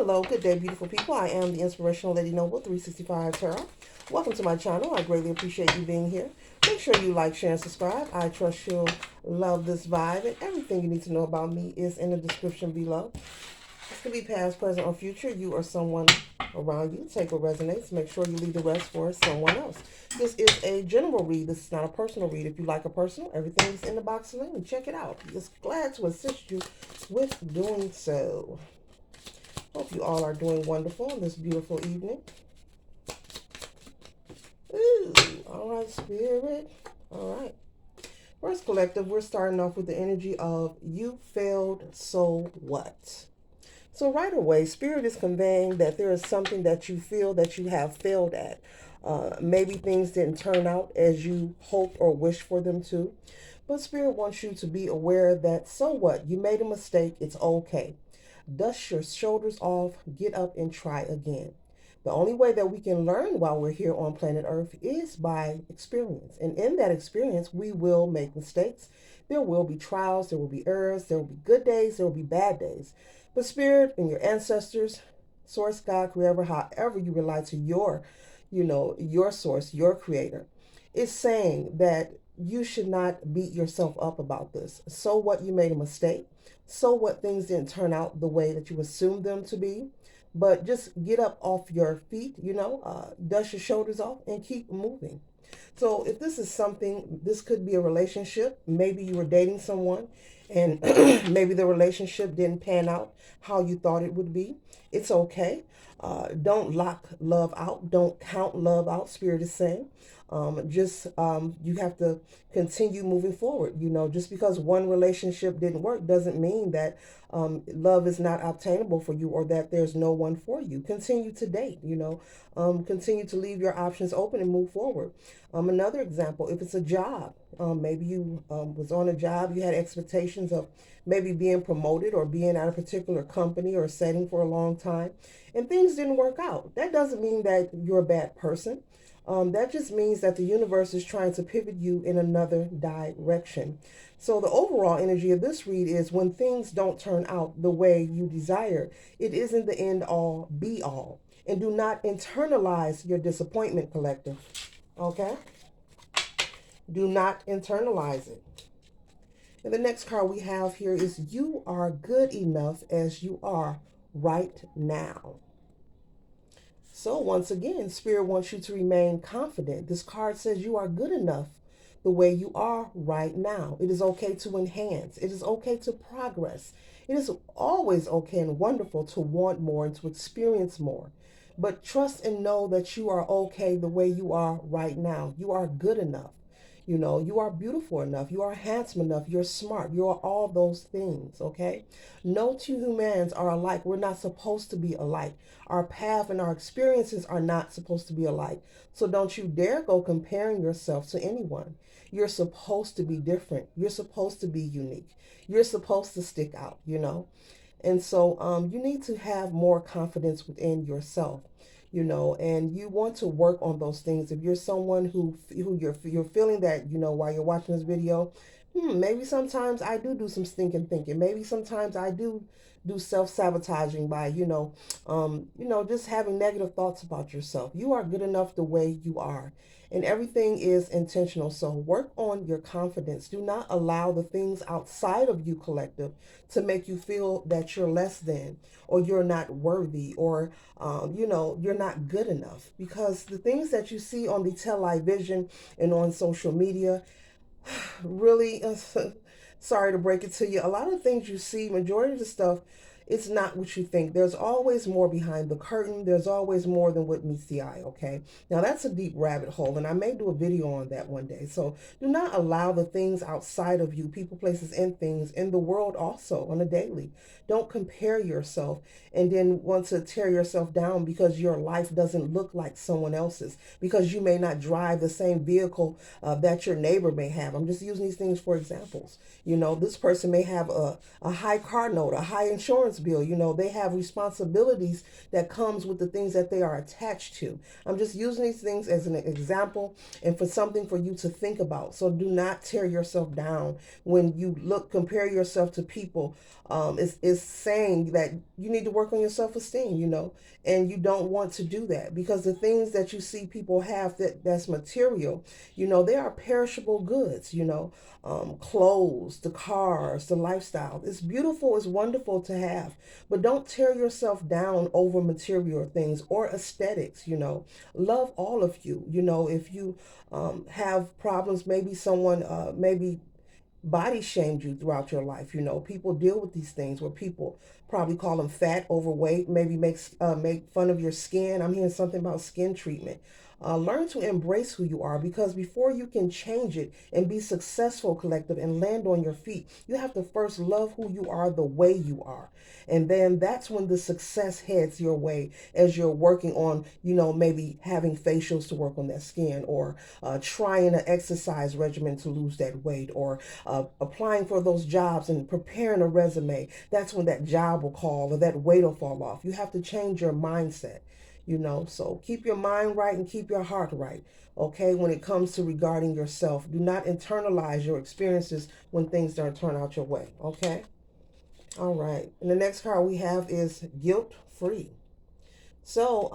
Hello, good day, beautiful people. I am the Inspirational Lady Noble 365 Tarot. Welcome to my channel. I greatly appreciate you being here. Make sure you like, share, and subscribe. I trust you'll love this vibe, and everything you need to know about me is in the description below. This could be past, present, or future. You or someone around you. Take what resonates. Make sure you leave the rest for someone else. This is a general read. This is not a personal read. If you like a personal, everything is in the box below. And check it out. Just glad to assist you with doing so. Hope you all are doing wonderful on this beautiful evening. Ooh, all right, Spirit. All right. First, collective, we're starting off with the energy of you failed, so what? So right away, Spirit is conveying that there is something that you feel that you have failed at. Maybe things didn't turn out as you hoped or wished for them to. But Spirit wants you to be aware that, so what? You made a mistake. It's okay. Dust your shoulders off, get up and try again. The only way that we can learn while we're here on planet Earth is by experience. And in that experience, we will make mistakes. There will be trials, there will be errors, there will be good days, there will be bad days. But Spirit and your ancestors, Source, God, Creator, however you rely to your source, your creator, is saying that you should not beat yourself up about this. So what, you made a mistake. So what, things didn't turn out the way that you assumed them to be. But just get up off your feet, dust your shoulders off and keep moving. So if this is something, this could be a relationship. Maybe you were dating someone and maybe the relationship didn't pan out how you thought it would be. It's okay. Don't lock love out. Don't count love out, Spirit is saying. You have to continue moving forward. Just because one relationship didn't work doesn't mean that love is not obtainable for you or that there's no one for you. Continue to date, continue to leave your options open and move forward. Another example, if it's a job, maybe you was on a job, you had expectations of maybe being promoted or being at a particular company or setting for a long time, and things didn't work out. That doesn't mean that you're a bad person. That just means that the universe is trying to pivot you in another direction. So the overall energy of this read is when things don't turn out the way you desire, it isn't the end all be all. And do not internalize your disappointment, collective. Okay? Do not internalize it. And the next card we have here is you are good enough as you are right now. So once again, Spirit wants you to remain confident. This card says you are good enough the way you are right now. It is okay to enhance. It is okay to progress. It is always okay and wonderful to want more and to experience more. But trust and know that you are okay the way you are right now. You are good enough. You are beautiful enough. You are handsome enough. You're smart. You are all those things, okay? No two humans are alike. We're not supposed to be alike. Our path and our experiences are not supposed to be alike. So don't you dare go comparing yourself to anyone. You're supposed to be different. You're supposed to be unique. You're supposed to stick out, And so you need to have more confidence within yourself, and you want to work on those things. If you're someone who you're feeling that, while you're watching this video, maybe sometimes I do some stinking thinking. Maybe sometimes I do self-sabotaging by, just having negative thoughts about yourself. You are good enough the way you are. And everything is intentional. So work on your confidence. Do not allow the things outside of you, collective, to make you feel that you're less than or you're not worthy or, you're not good enough. Because the things that you see on the television and on social media, really, sorry to break it to you, a lot of the things you see, majority of the stuff, it's not what you think. There's always more behind the curtain. There's always more than what meets the eye, okay? Now, that's a deep rabbit hole, and I may do a video on that one day. So do not allow the things outside of you, people, places, and things in the world also on a daily. Don't compare yourself and then want to tear yourself down because your life doesn't look like someone else's, because you may not drive the same vehicle that your neighbor may have. I'm just using these things for examples. This person may have a high car note, a high insurance insurance bill. You know, they have responsibilities that comes with the things that they are attached to. I'm just using these things as an example and for something for you to think about. So do not tear yourself down when you compare yourself to people. It's saying that you need to work on your self-esteem, you know, and you don't want to do that because the things that you see people have that's material, you know, they are perishable goods, you know, clothes, the cars, the lifestyle. It's beautiful, it's wonderful to have, but don't tear yourself down over material things or aesthetics, you know. Love all of you, you know. If you have problems, maybe someone maybe body shamed you throughout your life. You know, people deal with these things where people probably call them fat, overweight, maybe make fun of your skin. I'm hearing something about skin treatment. Learn to embrace who you are because before you can change it and be successful, collective, and land on your feet, you have to first love who you are the way you are. And then that's when the success heads your way as you're working on, you know, maybe having facials to work on that skin or trying an exercise regimen to lose that weight or applying for those jobs and preparing a resume. That's when that job will call or that weight will fall off. You have to change your mindset, you know. So keep your mind right and keep your heart right. Okay, when it comes to regarding yourself, do not internalize your experiences when things don't turn out your way. Okay. All right. And the next card we have is guilt free. So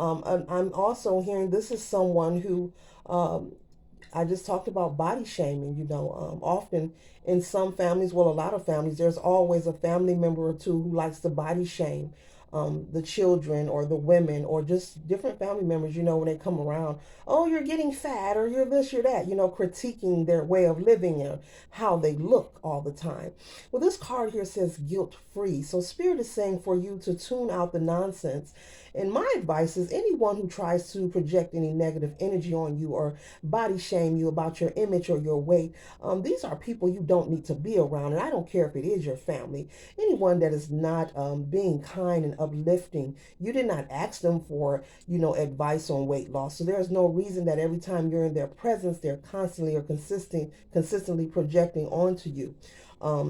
I'm also hearing this is someone who I just talked about body shaming. You know, often in some families, well, a lot of families, there's always a family member or two who likes to body shame the children or the women or just different family members, you know, when they come around. Oh, you're getting fat or you're this, you're that, you know, critiquing their way of living and how they look all the time. Well, this card here says guilt free. So Spirit is saying for you to tune out the nonsense. And my advice is anyone who tries to project any negative energy on you or body shame you about your image or your weight, these are people you don't need to be around. And I don't care if it is your family. Anyone that is not being kind and uplifting, you did not ask them for, you know, advice on weight loss. So there's no reason that every time you're in their presence, they're constantly or consistently projecting onto you.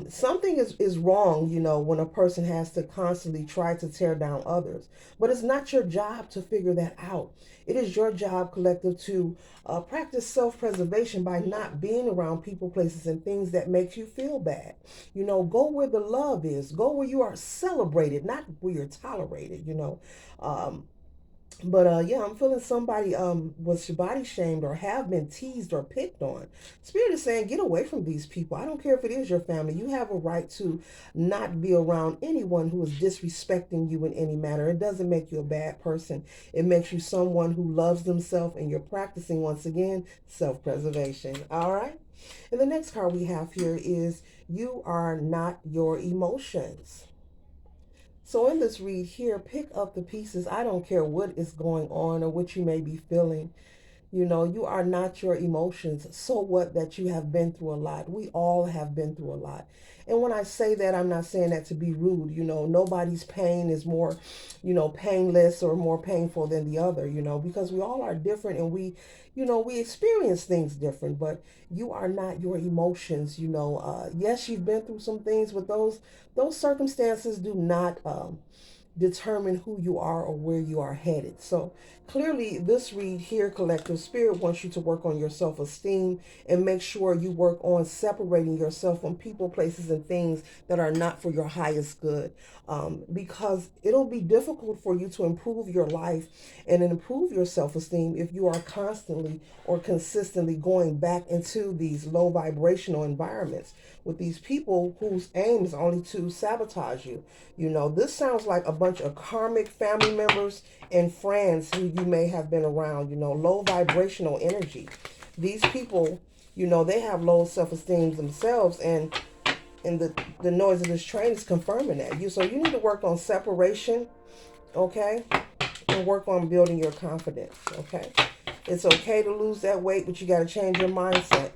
Something is wrong, you know, when a person has to constantly try to tear down others. But it's not your job to figure that out. It is your job, collective, to practice self-preservation by not being around people, places, and things that makes you feel bad. You know, go where the love is. Go where you are celebrated, not where you're tolerated, you know. But yeah, I'm feeling somebody was body shamed or have been teased or picked on. Spirit is saying get away from these people. I don't care if it is your family. You have a right to not be around anyone who is disrespecting you in any manner. It doesn't make you a bad person. It makes you someone who loves themselves and you're practicing once again self-preservation. All right? And the next card we have here is you are not your emotions. So in this read here, pick up the pieces. I don't care what is going on or what you may be feeling. You know, you are not your emotions. So what that you have been through a lot. We all have been through a lot. And when I say that, I'm not saying that to be rude. You know, nobody's pain is more, you know, painless or more painful than the other, you know, because we all are different and we, you know, we experience things different, but you are not your emotions, you know. Yes, you've been through some things, but those circumstances do not determine who you are or where you are headed. So clearly this read here, collective, Spirit wants you to work on your self-esteem and make sure you work on separating yourself from people, places, and things that are not for your highest good, because it'll be difficult for you to improve your life and improve your self-esteem if you are constantly or consistently going back into these low vibrational environments with these people whose aim is only to sabotage you. You know, this sounds like a bunch of karmic family members and friends who you may have been around, you know, low vibrational energy. These people, you know, they have low self-esteem themselves, and the noise of this train is confirming that. So you need to work on separation, okay? And work on building your confidence, okay? It's okay to lose that weight, but you got to change your mindset.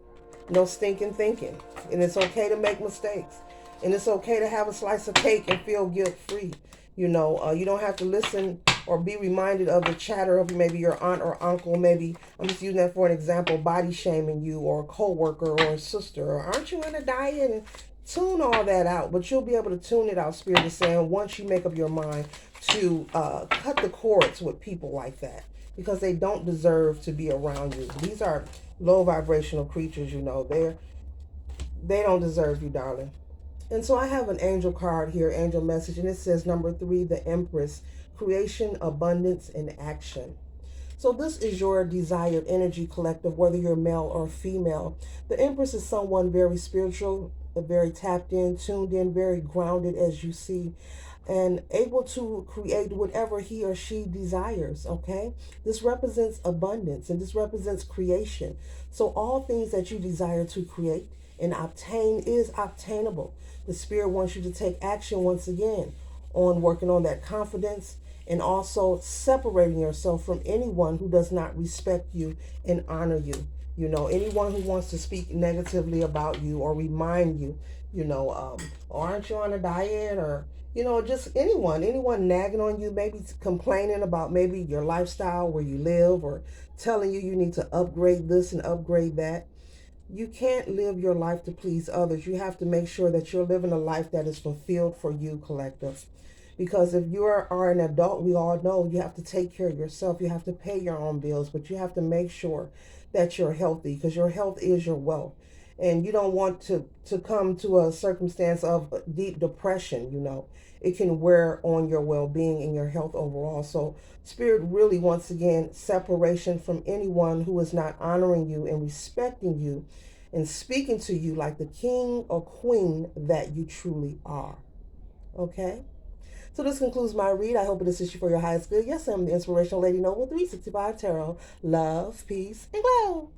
No stinking thinking. And it's okay to make mistakes. And it's okay to have a slice of cake and feel guilt-free. You know, you don't have to listen or be reminded of the chatter of maybe your aunt or uncle. Maybe, I'm just using that for an example, body shaming you, or a coworker or a sister. Or aren't you on a diet? And tune all that out, but you'll be able to tune it out, Spirit is saying, once you make up your mind to cut the cords with people like that, because they don't deserve to be around you. These are low vibrational creatures, they don't deserve you, darling. And so I have an angel card here, angel message, and it says number 3, the Empress, creation, abundance, and action. So this is your desired energy collective, whether you're male or female. The Empress is someone very spiritual, very tapped in, tuned in, very grounded, as you see, and able to create whatever he or she desires, okay? This represents abundance and this represents creation. So all things that you desire to create and obtain is obtainable. The Spirit wants you to take action once again on working on that confidence and also separating yourself from anyone who does not respect you and honor you. Anyone who wants to speak negatively about you or remind you, aren't you on a diet, or just anyone nagging on you, maybe complaining about maybe your lifestyle, where you live, or telling you need to upgrade this and upgrade that. You can't live your life to please others. You have to make sure that you're living a life that is fulfilled for you, collective. Because if you are an adult, we all know you have to take care of yourself. You have to pay your own bills, but you have to make sure that you're healthy, because your health is your wealth. And you don't want to come to a circumstance of deep depression. It can wear on your well-being and your health overall. So Spirit really, once again, separation from anyone who is not honoring you and respecting you and speaking to you like the king or queen that you truly are. Okay? So this concludes my read. I hope it assists you for your highest good. Yes, I'm the Inspirational Lady Noble 365 Tarot. Love, peace, and glow.